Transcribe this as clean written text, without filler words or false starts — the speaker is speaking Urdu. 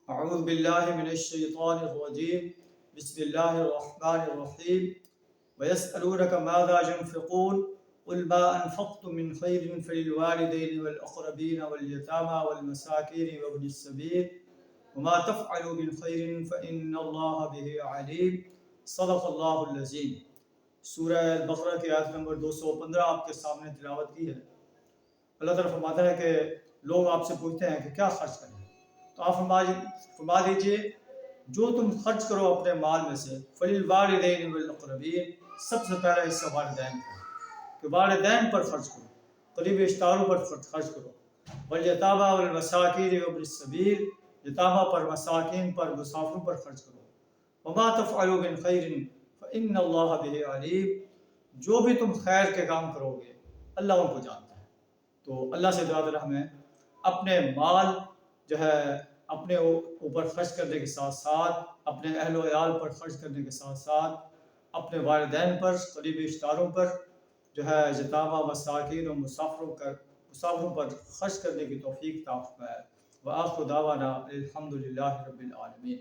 أعوذ بالله من الشيطان الرجيم بسم الله الرحمن الرحيم ويسألونك ماذا ينفقون قل ما أنفقتم من خير فللوالدين والأقربين واليتامى والمساكين وابن السبيل وما تفعلوا من خير فإن الله به عليم صدق اللہ العظیم۔ سورہ البقرہ کی آیت نمبر 215 آپ کے سامنے تلاوت کی ہے۔ اللہ تعالیٰ فرماتا ہے کہ لوگ آپ سے پوچھتے ہیں کہ کیا خرچ کریں، تو آپ فرما دیجئے جو تم خرچ کرو اپنے مال میں سے فللوالدین والاقربین، سب سے پہلا حصہ والدین کا، کہ والدین پر خرچ کرو، قریبی رشتہ پر خرچ کرو، والیتامى والمساکین وابن السبیل، یتامہ پر، مساکین پر، مسافروں پر خرچ کرو، وما تفعلوا من خیر فإن اللہ به علیم، جو بھی تم خیر کے کام کرو گے اللہ ان کو جانتا ہے۔ تو اللہ سے دعا ہے ہمیں اپنے مال جو ہے اپنے اوپر خرچ کرنے کے ساتھ ساتھ، اپنے اہل و عیال پر خرچ کرنے کے ساتھ ساتھ، اپنے والدین پر، قریبی رشتہ داروں پر جو ہے، یتامہ، مساکین اور مسافروں پر خرچ کرنے کی توفیق عطا فرمائے۔ وآخر دعوانا الحمد للہ رب العالمین۔